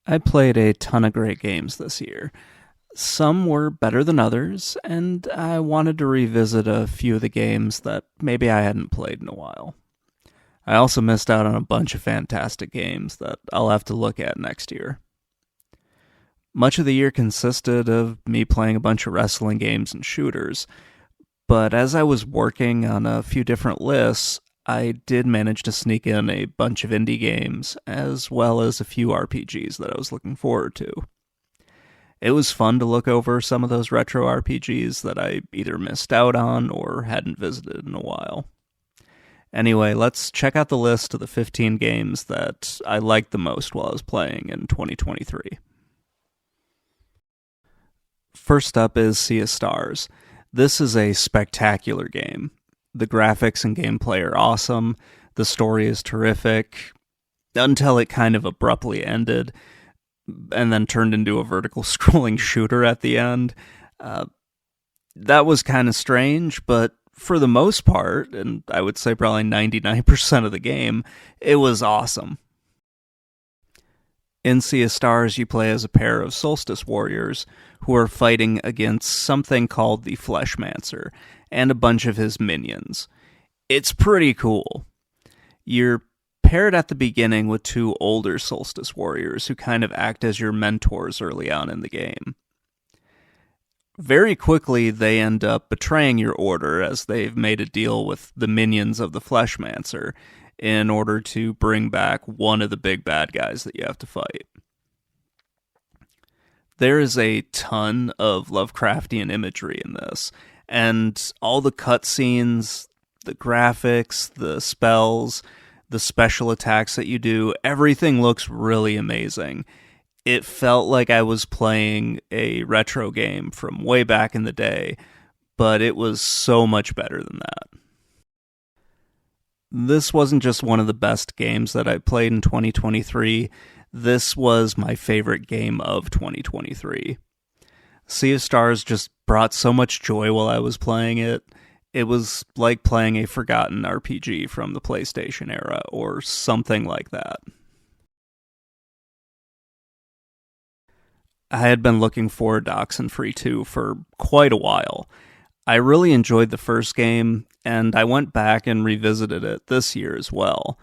I played a ton of great games this year. Some were better than others, and I wanted to revisit a few of the games that maybe I hadn't played in a while. I also missed out on a bunch of fantastic games that I'll have to look at next year. Much of the year consisted of me playing a bunch of wrestling games and shooters, but as I was working on a few different lists, I did manage to sneak in a bunch of indie games, as well as a few RPGs that I was looking forward to. It was fun to look over some of those retro RPGs that I either missed out on or hadn't visited in a while. Anyway, let's check out the list of the 15 games that I liked the most while I was playing in 2023. First up is Sea of Stars. This is a spectacular game. The graphics and gameplay are awesome, the story is terrific, until it kind of abruptly ended, and then turned into a vertical scrolling shooter at the end. That was kind of strange, but for the most part, and I would say probably 99% of the game, it was awesome. In Sea of Stars, you play as a pair of solstice warriors who are fighting against something called the Fleshmancer and a bunch of his minions. It's pretty cool. You're paired at the beginning with two older solstice warriors who kind of act as your mentors early on in the game. Very quickly, they end up betraying your order as they've made a deal with the minions of the Fleshmancer in order to bring back one of the big bad guys that you have to fight. There is a ton of Lovecraftian imagery in this, and all the cutscenes, the graphics, the spells, the special attacks that you do, everything looks really amazing. It felt like I was playing a retro game from way back in the day, but it was so much better than that. This wasn't just one of the best games that I played in 2023, this was my favorite game of 2023. Sea of Stars just brought so much joy while I was playing it. It was like playing a forgotten RPG from the PlayStation era, or something like that. I had been looking forward to Oxenfree 2 for quite a while. I really enjoyed the first game, and I went back and revisited it this year as well,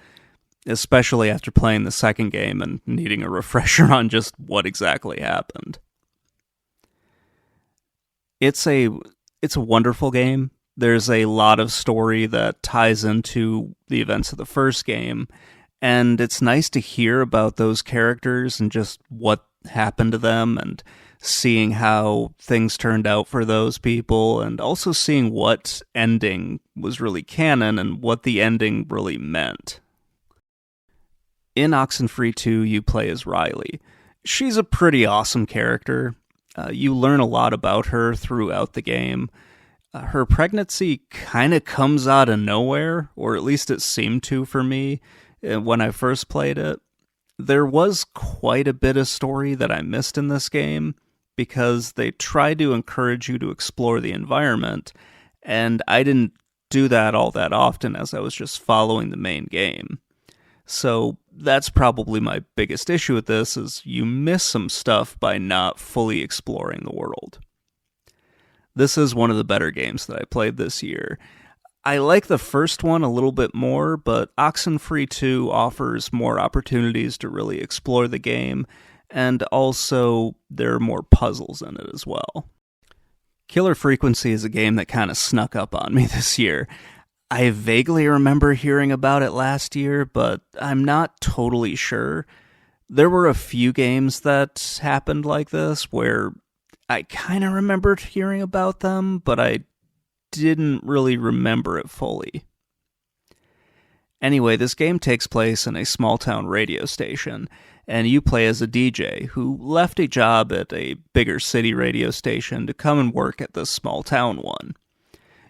especially after playing the second game and needing a refresher on just what exactly happened. It's a wonderful game. There's a lot of story that ties into the events of the first game, and it's nice to hear about those characters and just what happened to them, and seeing how things turned out for those people, and also seeing what ending was really canon and what the ending really meant. In Oxenfree 2, you play as Riley. She's a pretty awesome character. You learn a lot about her throughout the game. Her pregnancy kind of comes out of nowhere, or at least it seemed to for me when I first played it. There was quite a bit of story that I missed in this game, because they tried to encourage you to explore the environment, and I didn't do that all that often as I was just following the main game. So that's probably my biggest issue with this, is you miss some stuff by not fully exploring the world. This is one of the better games that I played this year. I like the first one a little bit more, but Oxenfree 2 offers more opportunities to really explore the game, and also there are more puzzles in it as well. Killer Frequency is a game that kind of snuck up on me this year. I vaguely remember hearing about it last year, but I'm not totally sure. There were a few games that happened like this where I kind of remembered hearing about them, but I didn't really remember it fully. Anyway, this game takes place in a small-town radio station, and you play as a DJ who left a job at a bigger city radio station to come and work at this small-town one.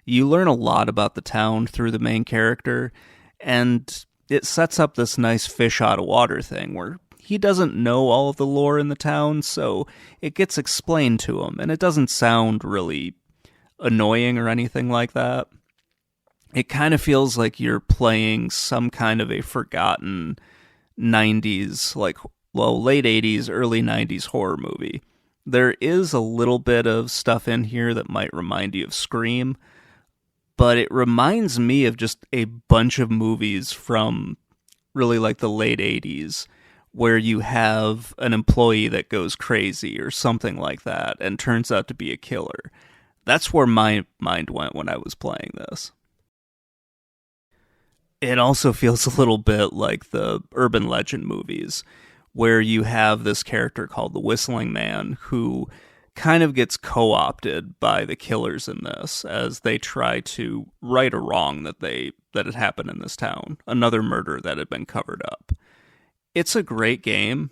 You learn a lot about the town through the main character, and it sets up this nice fish-out-of-water thing where he doesn't know all of the lore in the town, so it gets explained to him, and it doesn't sound really annoying or anything like that. It kind of feels like you're playing some kind of a forgotten 90s, like late 80s, early 90s horror movie. There is a little bit of stuff in here that might remind you of Scream, but it reminds me of just a bunch of movies from really like the late 80s where you have an employee that goes crazy or something like that and turns out to be a killer. That's where my mind went when I was playing this. It also feels a little bit like the urban legend movies, where you have this character called the Whistling Man who kind of gets co-opted by the killers in this as they try to right a wrong that had happened in this town, another murder that had been covered up. It's a great game.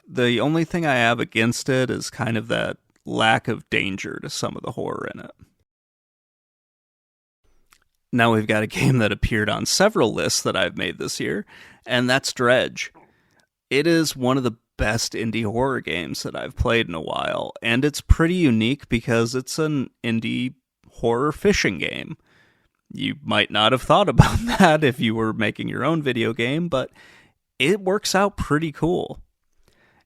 The only thing I have against it is kind of that lack of danger to some of the horror in it. Now we've got a game that appeared on several lists that I've made this year, and that's Dredge. It is one of the best indie horror games that I've played in a while, and it's pretty unique because it's an indie horror fishing game. You might not have thought about that if you were making your own video game, but it works out pretty cool.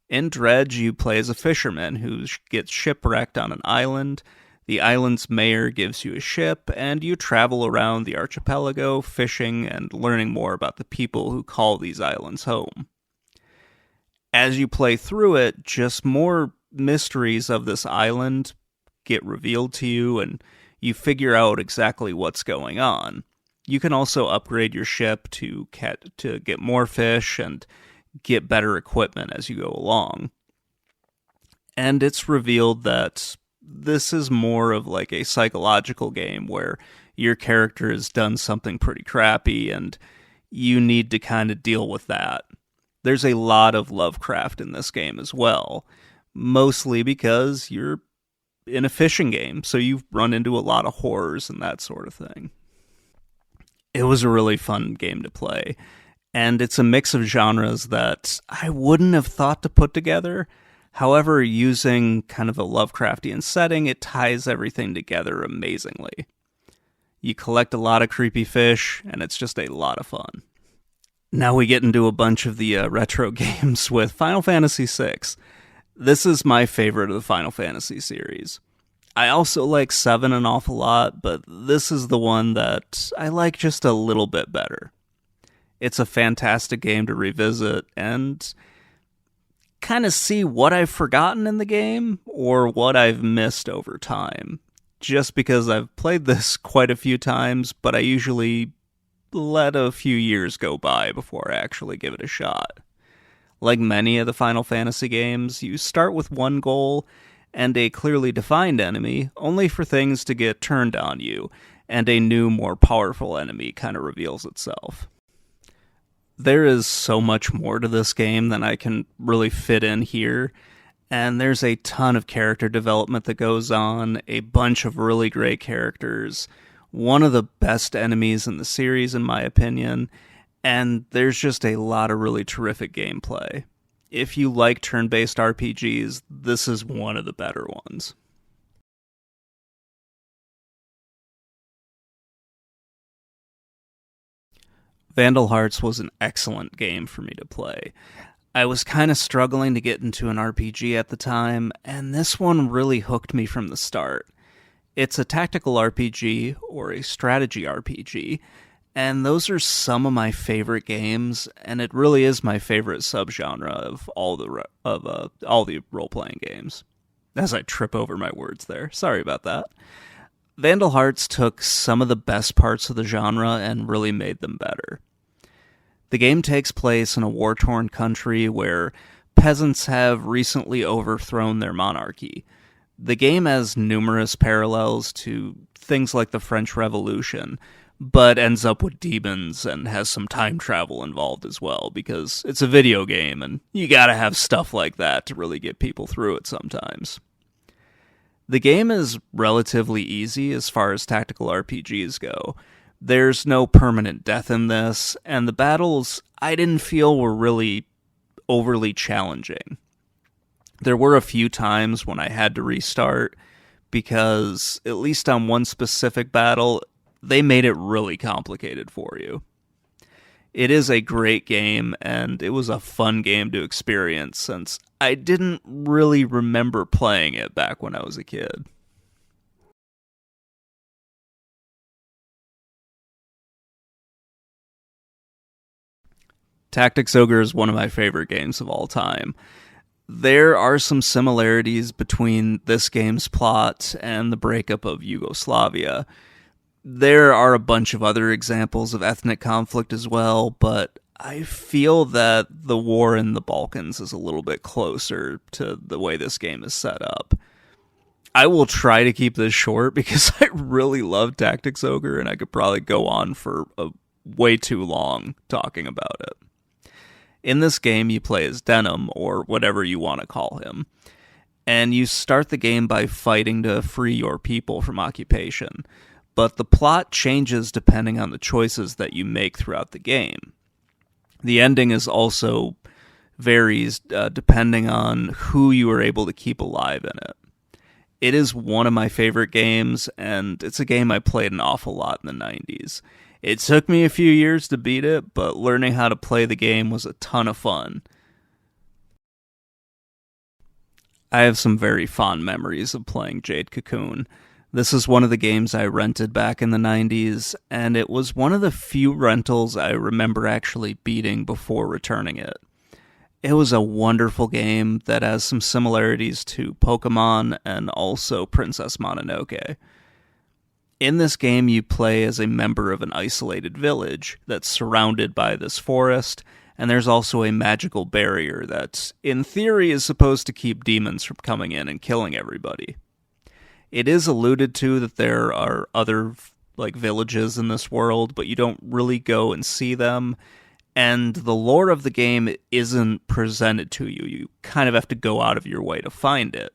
In Dredge, you play as a fisherman who gets shipwrecked on an island. The island's mayor gives you a ship, and you travel around the archipelago, fishing and learning more about the people who call these islands home. As you play through it, just more mysteries of this island get revealed to you, and you figure out exactly what's going on. You can also upgrade your ship to get more fish and get better equipment as you go along. And it's revealed that this is more of like a psychological game where your character has done something pretty crappy and you need to kind of deal with that. There's a lot of Lovecraft in this game as well, mostly because you're in a fishing game, so you've run into a lot of horrors and that sort of thing. It was a really fun game to play, and it's a mix of genres that I wouldn't have thought to put together. However, using kind of a Lovecraftian setting, it ties everything together amazingly. You collect a lot of creepy fish, and it's just a lot of fun. Now we get into a bunch of the retro games with Final Fantasy VI. This is my favorite of the Final Fantasy series. I also like 7 an awful lot, but this is the one that I like just a little bit better. It's a fantastic game to revisit and kind of see what I've forgotten in the game or what I've missed over time. Just because I've played this quite a few times, but I usually let a few years go by before I actually give it a shot. Like many of the Final Fantasy games, you start with one goal and a clearly defined enemy, only for things to get turned on you, and a new, more powerful enemy kind of reveals itself. There is so much more to this game than I can really fit in here, and there's a ton of character development that goes on, a bunch of really great characters, one of the best enemies in the series in my opinion, and there's just a lot of really terrific gameplay. If you like turn-based RPGs, this is one of the better ones. Vandal Hearts was an excellent game for me to play. I was kind of struggling to get into an RPG at the time, and this one really hooked me from the start. It's a tactical RPG, or a strategy RPG, and those are some of my favorite games, and it really is my favorite subgenre of all the role-playing games. As I trip over my words there, sorry about that. Vandal Hearts took some of the best parts of the genre and really made them better. The game takes place in a war-torn country where peasants have recently overthrown their monarchy. The game has numerous parallels to things like the French Revolution, but ends up with demons and has some time travel involved as well, because it's a video game and you gotta have stuff like that to really get people through it sometimes. The game is relatively easy as far as tactical RPGs go. There's no permanent death in this, and the battles I didn't feel were really overly challenging. There were a few times when I had to restart, because at least on one specific battle, they made it really complicated for you. It is a great game, and it was a fun game to experience since I didn't really remember playing it back when I was a kid. Tactics Ogre is one of my favorite games of all time. There are some similarities between this game's plot and the breakup of Yugoslavia. There are a bunch of other examples of ethnic conflict as well, but I feel that the war in the Balkans is a little bit closer to the way this game is set up. I will try to keep this short because I really love Tactics Ogre and I could probably go on for way too long talking about it. In this game, you play as Denim, or whatever you want to call him, and you start the game by fighting to free your people from occupation, but the plot changes depending on the choices that you make throughout the game. The ending is also varies depending on who you are able to keep alive in it. It is one of my favorite games, and it's a game I played an awful lot in the 90s. It took me a few years to beat it, but learning how to play the game was a ton of fun. I have some very fond memories of playing Jade Cocoon. This is one of the games I rented back in the 90s, and it was one of the few rentals I remember actually beating before returning it. It was a wonderful game that has some similarities to Pokemon and also Princess Mononoke. In this game, you play as a member of an isolated village that's surrounded by this forest, and there's also a magical barrier that, in theory, is supposed to keep demons from coming in and killing everybody. It is alluded to that there are other villages in this world, but you don't really go and see them, and the lore of the game isn't presented to you. You kind of have to go out of your way to find it.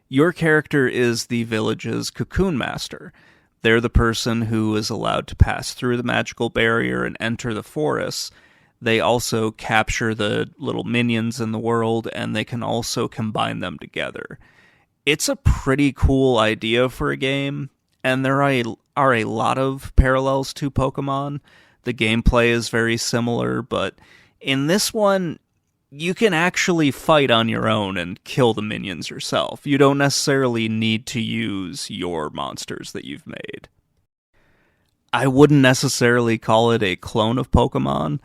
Your character is the village's cocoon master. They're the person who is allowed to pass through the magical barrier and enter the forests. They also capture the little minions in the world, and they can also combine them together. It's a pretty cool idea for a game, and there are a lot of parallels to Pokemon. The gameplay is very similar, but in this one, you can actually fight on your own and kill the minions yourself. You don't necessarily need to use your monsters that you've made. I wouldn't necessarily call it a clone of Pokemon.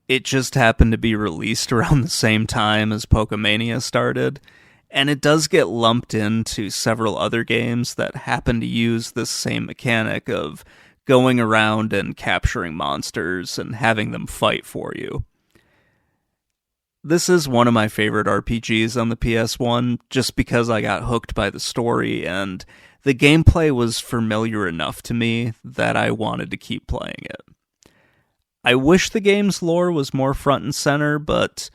It just happened to be released around the same time as Pokemania started, and it does get lumped into several other games that happen to use this same mechanic of going around and capturing monsters and having them fight for you. This is one of my favorite RPGs on the PS1, just because I got hooked by the story, and the gameplay was familiar enough to me that I wanted to keep playing it. I wish the game's lore was more front and center, but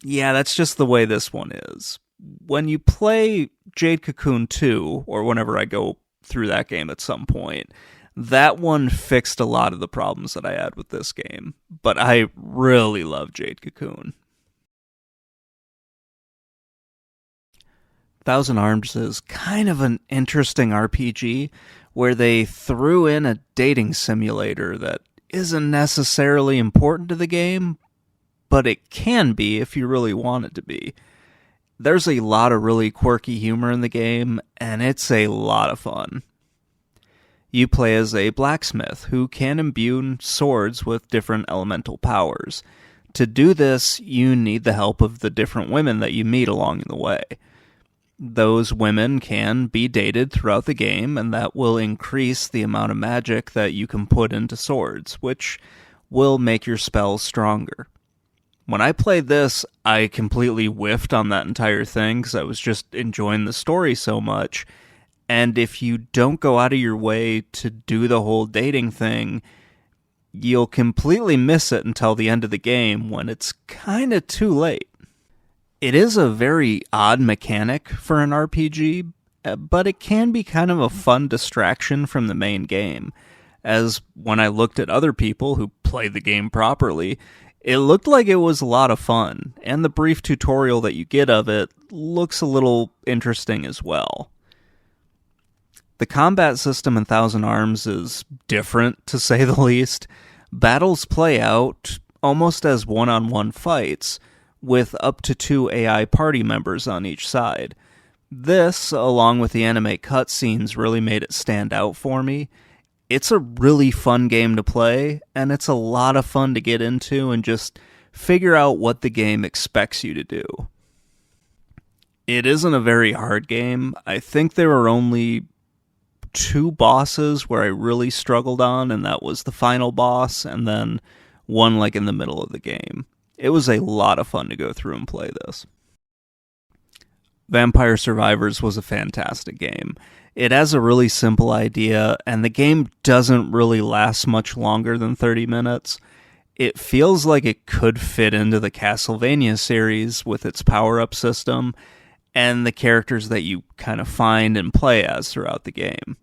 yeah, that's just the way this one is. When you play Jade Cocoon 2, or whenever I go through that game at some point, that one fixed a lot of the problems that I had with this game, but I really love Jade Cocoon. Thousand Arms is kind of an interesting RPG where they threw in a dating simulator that isn't necessarily important to the game, but it can be if you really want it to be. There's a lot of really quirky humor in the game, and it's a lot of fun. You play as a blacksmith who can imbue swords with different elemental powers. To do this, you need the help of the different women that you meet along the way. Those women can be dated throughout the game, and that will increase the amount of magic that you can put into swords, which will make your spells stronger. When I played this, I completely whiffed on that entire thing because I was just enjoying the story so much, and if you don't go out of your way to do the whole dating thing, you'll completely miss it until the end of the game when it's kind of too late. It is a very odd mechanic for an RPG, but it can be kind of a fun distraction from the main game, as when I looked at other people who played the game properly, it looked like it was a lot of fun, and the brief tutorial that you get of it looks a little interesting as well. The combat system in Thousand Arms is different, to say the least, Battles play out almost as one-on-one fights, with up to 2 AI party members on each side. This, along with the anime cutscenes, really made it stand out for me. It's a really fun game to play, and it's a lot of fun to get into and just figure out what the game expects you to do. It isn't a very hard game. I think there were only 2 bosses where I really struggled on, and that was the final boss, and then one like in the middle of the game. It was a lot of fun to go through and play this. Vampire Survivors was a fantastic game. It has a really simple idea, and the game doesn't really last much longer than 30 minutes. It feels like it could fit into the Castlevania series with its power-up system and the characters that you kind of find and play as throughout the game.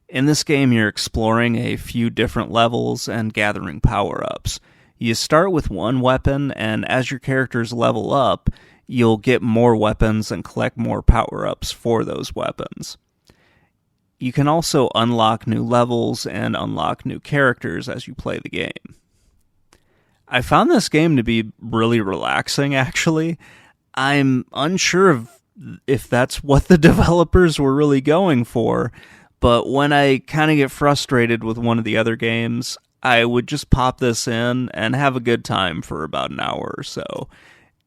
In this game, you're exploring a few different levels and gathering power-ups. You start with one weapon, and as your characters level up, you'll get more weapons and collect more power-ups for those weapons. You can also unlock new levels and unlock new characters as you play the game. I found this game to be really relaxing, actually. I'm unsure if that's what the developers were really going for, but when I kind of get frustrated with one of the other games, I would just pop this in and have a good time for about an hour or so.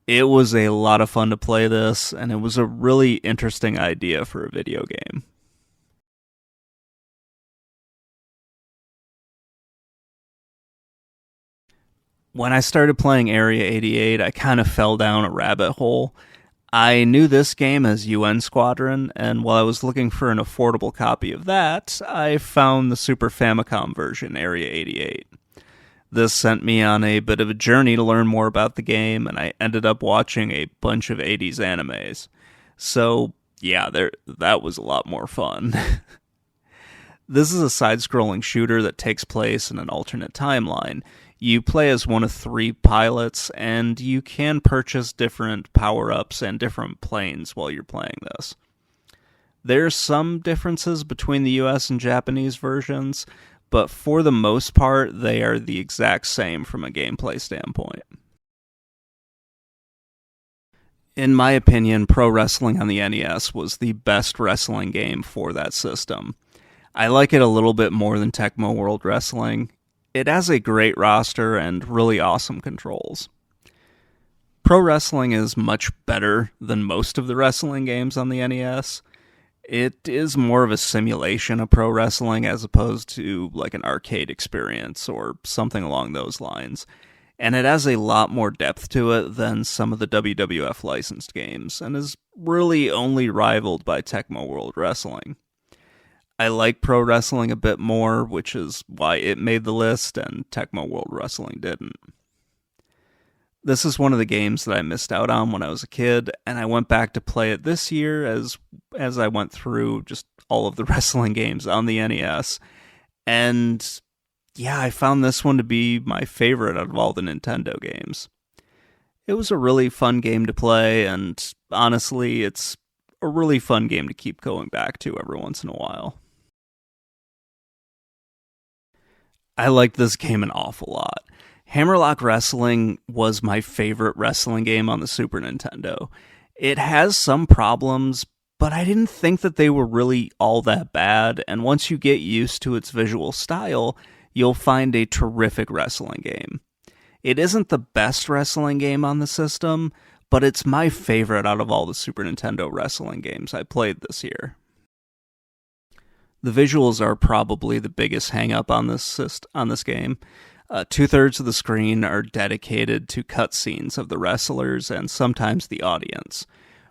It was a lot of fun to play this, and it was a really interesting idea for a video game. When I started playing Area 88, I kind of fell down a rabbit hole. I knew this game as UN Squadron, and while I was looking for an affordable copy of that, I found the Super Famicom version, Area 88. This sent me on a bit of a journey to learn more about the game, and I ended up watching a bunch of 80s animes. So, yeah, that was a lot more fun. This is a side-scrolling shooter that takes place in an alternate timeline. You play as one of 3 pilots, and you can purchase different power-ups and different planes while you're playing this. There's some differences between the US and Japanese versions, but for the most part, they are the exact same from a gameplay standpoint. In my opinion, Pro Wrestling on the NES was the best wrestling game for that system. I like it a little bit more than Tecmo World Wrestling. It has a great roster and really awesome controls. Pro Wrestling is much better than most of the wrestling games on the NES. It is more of a simulation of pro wrestling as opposed to like an arcade experience or something along those lines. And it has a lot more depth to it than some of the WWF licensed games, and is really only rivaled by Tecmo World Wrestling. I like Pro Wrestling a bit more, which is why it made the list and Tecmo World Wrestling didn't. This is one of the games that I missed out on when I was a kid, and I went back to play it this year as I went through just all of the wrestling games on the NES. And yeah, I found this one to be my favorite out of all the Nintendo games. It was a really fun game to play, and honestly, it's a really fun game to keep going back to every once in a while. I liked this game an awful lot. Hammerlock Wrestling was my favorite wrestling game on the Super Nintendo. It has some problems, but I didn't think that they were really all that bad, and once you get used to its visual style, you'll find a terrific wrestling game. It isn't the best wrestling game on the system, but it's my favorite out of all the Super Nintendo wrestling games I played this year. The visuals are probably the biggest hang-up on this game. 2/3 of the screen are dedicated to cutscenes of the wrestlers and sometimes the audience.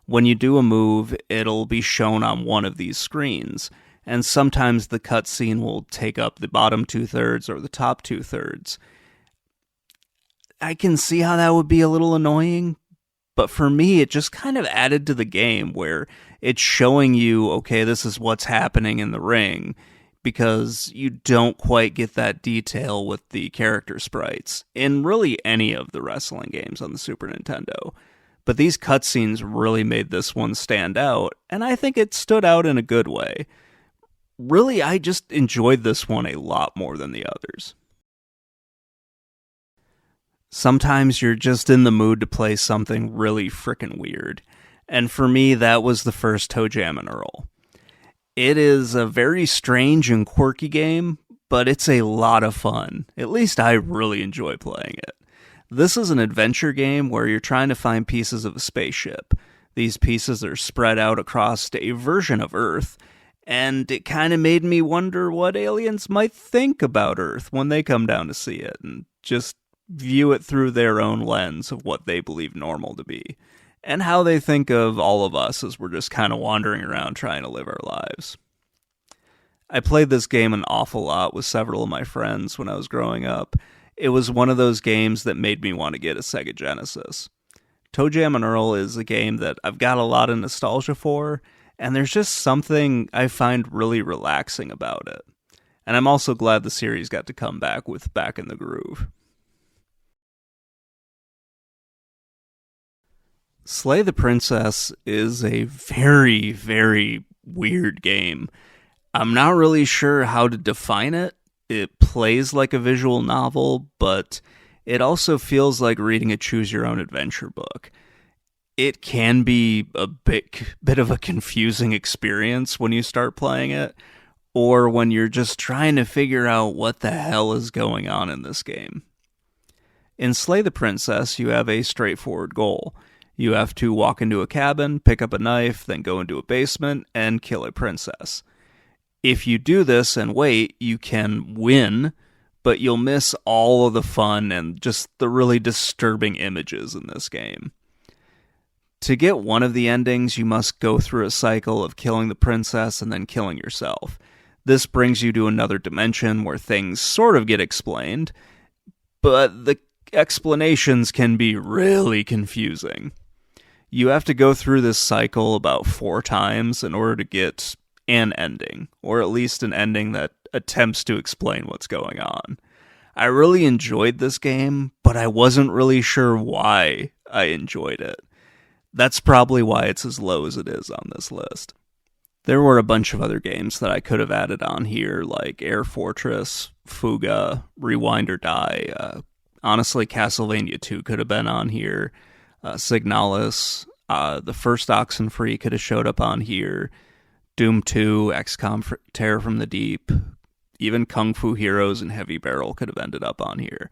When you do a move, it'll be shown on one of these screens, and sometimes the cutscene will take up the bottom 2/3 or the top 2/3. I can see how that would be a little annoying, but for me, it just kind of added to the game where it's showing you, okay, this is what's happening in the ring, because you don't quite get that detail with the character sprites in really any of the wrestling games on the Super Nintendo. But these cutscenes really made this one stand out, and I think it stood out in a good way. Really, I just enjoyed this one a lot more than the others. Sometimes you're just in the mood to play something really frickin' weird. And for me, that was the first Tojam Roll. It is a very strange and quirky game, but it's a lot of fun. At least I really enjoy playing it. This is an adventure game where you're trying to find pieces of a spaceship. These pieces are spread out across a version of Earth, and it kind of made me wonder what aliens might think about Earth when they come down to see it, and just view it through their own lens of what they believe normal to be, and how they think of all of us as we're just kind of wandering around trying to live our lives. I played this game an awful lot with several of my friends when I was growing up. It was one of those games that made me want to get a Sega Genesis. Tojam Roll is a game that I've got a lot of nostalgia for, and there's just something I find really relaxing about it. And I'm also glad the series got to come back with Back in the Groove. Slay the Princess is a very, very weird game. I'm not really sure how to define it. It plays like a visual novel, but it also feels like reading a choose-your-own-adventure book. It can be a bit of a confusing experience when you start playing it, or when you're just trying to figure out what the hell is going on in this game. In Slay the Princess, you have a straightforward goal. You have to walk into a cabin, pick up a knife, then go into a basement, and kill a princess. If you do this and wait, you can win, but you'll miss all of the fun and just the really disturbing images in this game. To get one of the endings, you must go through a cycle of killing the princess and then killing yourself. This brings you to another dimension where things sort of get explained, but the explanations can be really confusing. You have to go through this cycle about 4 times in order to get an ending, or at least an ending that attempts to explain what's going on. I really enjoyed this game, but I wasn't really sure why I enjoyed it. That's probably why it's as low as it is on this list. There were a bunch of other games that I could have added on here, like Air Fortress, Fuga, Rewind or Die. Honestly, Castlevania 2 could have been on here. Signalis, the first Oxenfree could have showed up on here. Doom 2, XCOM Terror from the Deep, even Kung Fu Heroes and Heavy Barrel could have ended up on here.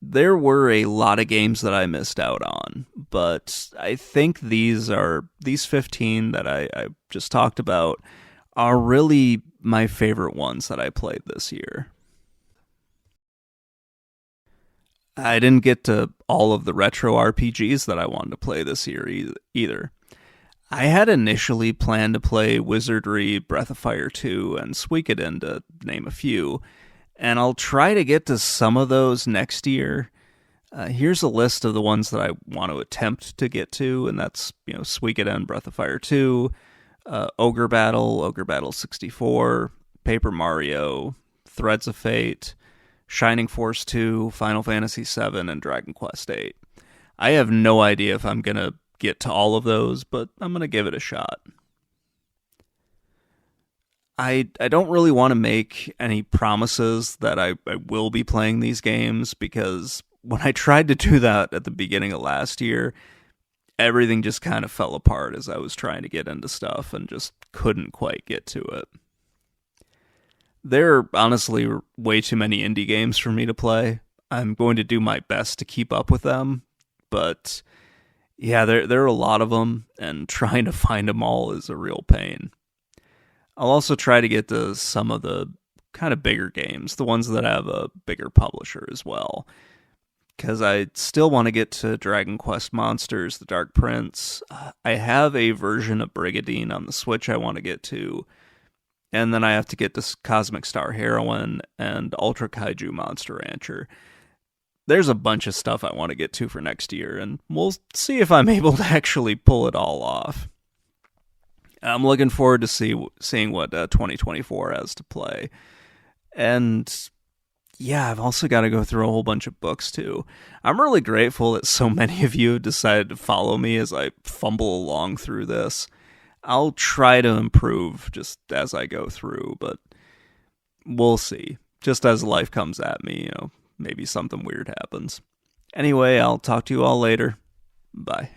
There were a lot of games that I missed out on, but I think these 15 that I just talked about are really my favorite ones that I played this year. I didn't get to all of the retro RPGs that I wanted to play this year either. I had initially planned to play Wizardry, Breath of Fire 2, and Suikoden, to name a few, and I'll try to get to some of those next year. Here's a list of the ones that I want to attempt to get to, and that's, Suikoden, Breath of Fire 2, Ogre Battle 64, Paper Mario, Threads of Fate, Shining Force 2, Final Fantasy 7, and Dragon Quest 8. I have no idea if I'm going to get to all of those, but I'm going to give it a shot. I don't really want to make any promises that I will be playing these games, because when I tried to do that at the beginning of last year, everything just kind of fell apart as I was trying to get into stuff and just couldn't quite get to it. There are honestly way too many indie games for me to play. I'm going to do my best to keep up with them, but yeah, there are a lot of them, and trying to find them all is a real pain. I'll also try to get to some of the kind of bigger games, the ones that have a bigger publisher as well, because I still want to get to Dragon Quest Monsters, The Dark Prince. I have a version of Brigadine on the Switch I want to get to, and then I have to get to Cosmic Star Heroine and Ultra Kaiju Monster Rancher. There's a bunch of stuff I want to get to for next year, and we'll see if I'm able to actually pull it all off. I'm looking forward to seeing what 2024 has to play. And yeah, I've also got to go through a whole bunch of books too. I'm really grateful that so many of you have decided to follow me as I fumble along through this. I'll try to improve just as I go through, but we'll see. Just as life comes at me, maybe something weird happens. Anyway, I'll talk to you all later. Bye.